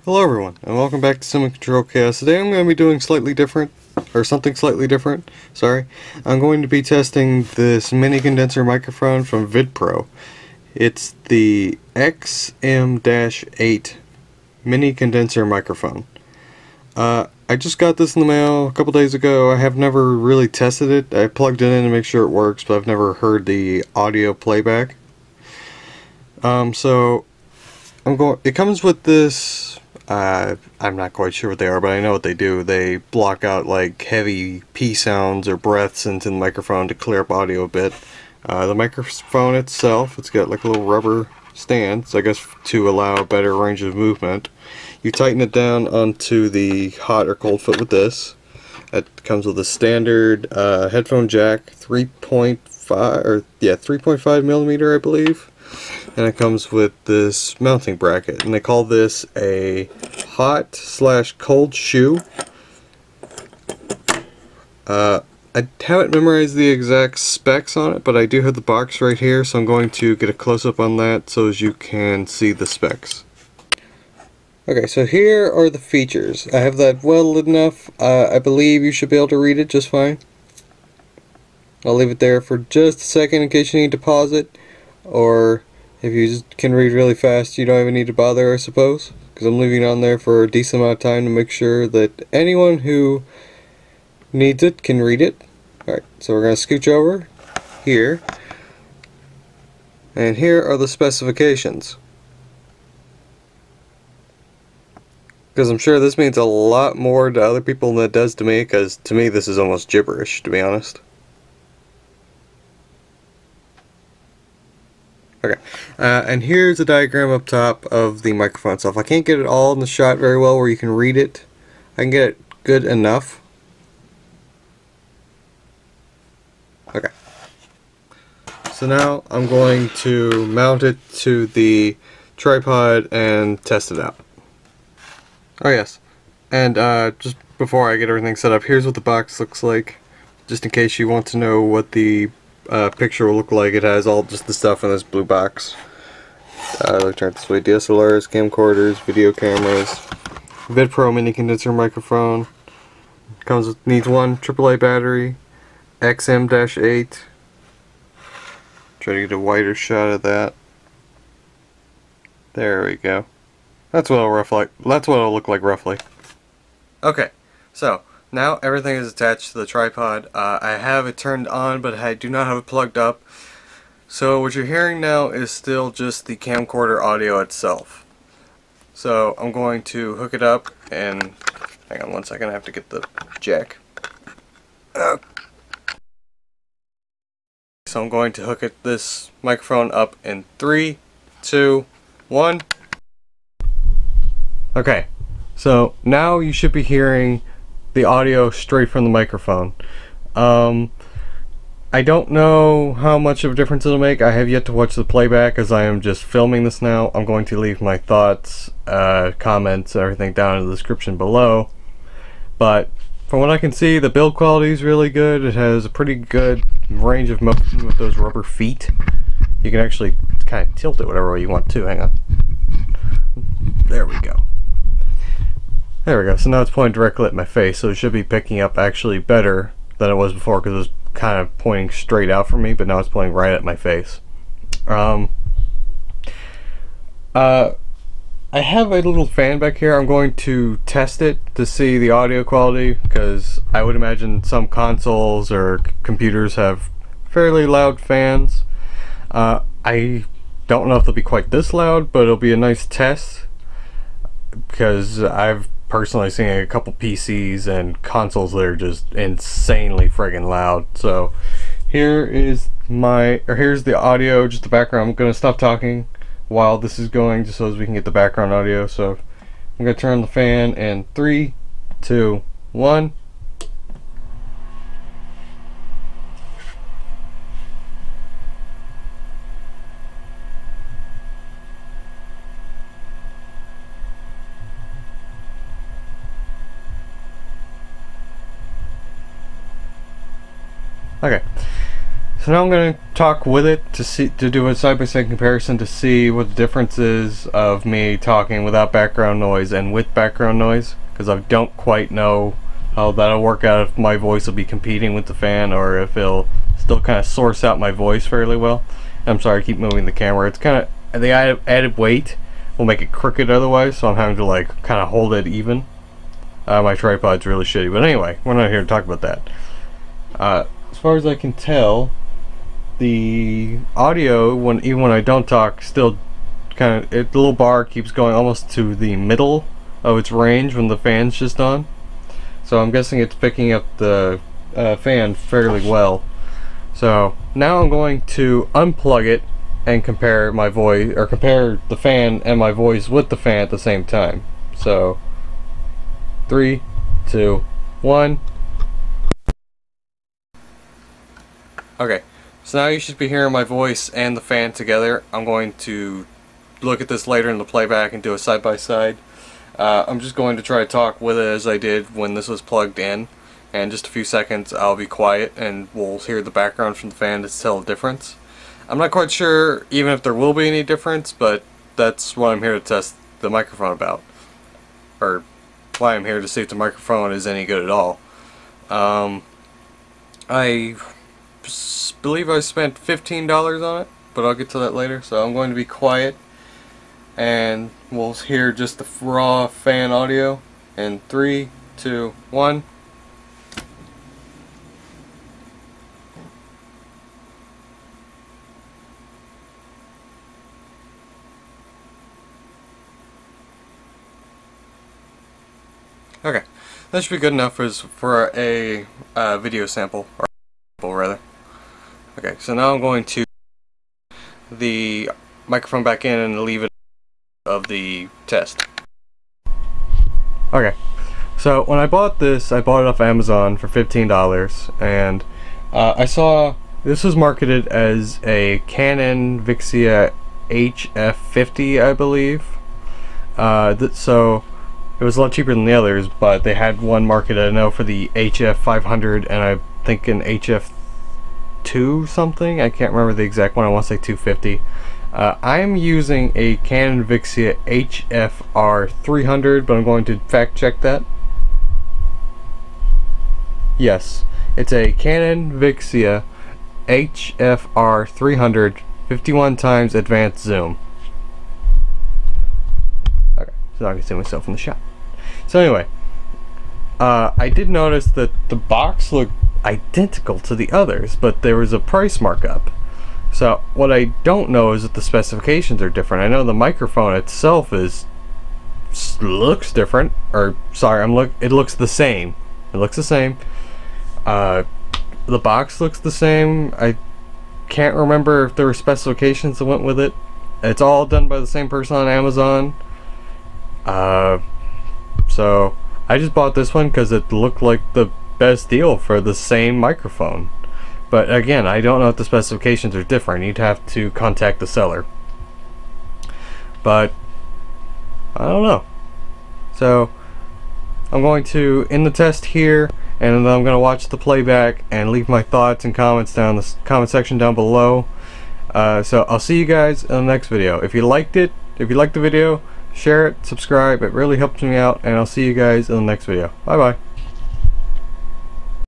Hello everyone, and welcome back to Sim and Control Chaos. Today I'm going to be doing something slightly different, sorry. I'm going to be testing this mini condenser microphone from VidPro. It's the XM-8 mini condenser microphone. I just got this in the mail a couple days ago. I have never really tested it. I plugged it in to make sure it works, but I've never heard the audio playback. It comes with this, I'm not quite sure what they are, but I know what they do. They block out like heavy P sounds or breaths into the microphone to clear up audio a bit. The microphone itself, it's got like a little rubber stand, so I guess to allow a better range of movement. You tighten it down onto the hot or cold foot with this. It comes with a standard headphone jack, 3.5 millimeter, I believe. And it comes with this mounting bracket, and they call this a hot/cold shoe. I haven't memorized the exact specs on it, but I do have the box right here, so I'm going to get a close-up on that so as you can see the specs. Okay, so here are the features. I have that well lit enough. I believe you should be able to read it just fine. I'll leave it there for just a second in case you need to pause it, or if you just can read really fast, you don't even need to bother, I suppose, because I'm leaving it on there for a decent amount of time to make sure that anyone who needs it can read it. Alright, so we're going to scooch over here, and here are the specifications. Because I'm sure this means a lot more to other people than it does to me, because to me this is almost gibberish, to be honest. Okay, and here's a diagram up top of the microphone itself. I can't get it all in the shot very well where you can read it. I can get it good enough. Okay. So now I'm going to mount it to the tripod and test it out. Oh yes, and just before I get everything set up, here's what the box looks like, just in case you want to know what the picture will look like. It has all just the stuff in this blue box. Let me turn it this way. DSLRs, camcorders, video cameras, VidPro mini condenser microphone. Needs one AAA battery, XM-8. Try to get a wider shot of that. There we go. That's what it'll look like roughly. Okay, so now everything is attached to the tripod. I have it turned on, but I do not have it plugged up. So what you're hearing now is still just the camcorder audio itself. So I'm going to hook it up, and hang on one second, I have to get the jack. So I'm going to hook this microphone up in 3, 2, 1. Okay, so now you should be hearing the audio straight from the microphone. I don't know how much of a difference it'll make. I have yet to watch the playback as I am just filming this now. I'm going to leave my thoughts, comments, everything down in the description below. But from what I can see, the build quality is really good. It has a pretty good range of motion with those rubber feet. You can actually kind of tilt it whatever way you want to. Hang on. There we go. There we go, so now it's pointing directly at my face, so it should be picking up actually better than it was before, because it was kind of pointing straight out from me, but now it's pointing right at my face. I have a little fan back here. I'm going to test it to see the audio quality, because I would imagine some consoles or computers have fairly loud fans. I don't know if they'll be quite this loud, but it'll be a nice test, because I've personally seen a couple PCs and consoles that are just insanely friggin' loud. So here's the audio, just the background. I'm gonna stop talking while this is going, just so as we can get the background audio. So I'm gonna turn on the fan in 3, 2, 1. Okay, So now I'm going to talk with it to do a side-by-side comparison to see what the difference is of me talking without background noise and with background noise, because I don't quite know how that'll work out, if my voice will be competing with the fan or if it'll still kind of source out my voice fairly well. I'm sorry, I keep moving the camera. It's kind of, the added weight will make it crooked otherwise, so I'm having to like kind of hold it even. My tripod's really shitty, but anyway, we're not here to talk about that. As far as I can tell, the audio, even when I don't talk, still kind of, the little bar keeps going almost to the middle of its range when the fan's just on. So I'm guessing it's picking up the fan fairly well. So now I'm going to unplug it and compare my voice, or compare the fan and my voice with the fan at the same time. So 3, 2, 1. Okay, so now you should be hearing my voice and the fan together. I'm going to look at this later in the playback and do a side-by-side. I'm just going to try to talk with it as I did when this was plugged in. And in just a few seconds I'll be quiet and we'll hear the background from the fan to tell the difference. I'm not quite sure even if there will be any difference, but that's what I'm here to test the microphone about. Or why I'm here to see if the microphone is any good at all. I believe I spent $15 on it, but I'll get to that later. So I'm going to be quiet and we'll hear just the raw fan audio in 3, 2, 1. Okay, that should be good enough for a video sample, or sample rather. Okay, so now I'm going to the microphone back in and leave it of the test. Okay, so when I bought this, I bought it off Amazon for $15, and I saw this was marketed as a Canon Vixia HF50, I believe. So it was a lot cheaper than the others, but they had one marketed, I know, for the HF500, and I think an HF2 something. I can't remember the exact one. I want to say 250. I'm using a Canon Vixia HFR300, but I'm going to fact check that. Yes, it's a Canon Vixia HFR300 51 times advanced zoom. Okay, so I can see myself in the shot. So anyway, I did notice that the box looked identical to the others, but there was a price markup. So what I don't know is that the specifications are different. I know the microphone itself looks different, or sorry, it looks the same. It looks the same. The box looks the same. I can't remember if there were specifications that went with it. It's all done by the same person on Amazon. So I just bought this one because it looked like the best deal for the same microphone. But again, I don't know if the specifications are different. You'd have to contact the seller. But I don't know. So I'm going to end the test here, and then I'm going to watch the playback and leave my thoughts and comments down in the comment section down below. So I'll see you guys in the next video. If you liked it, if you liked the video, share it, subscribe. It really helps me out, and I'll see you guys in the next video. Bye bye.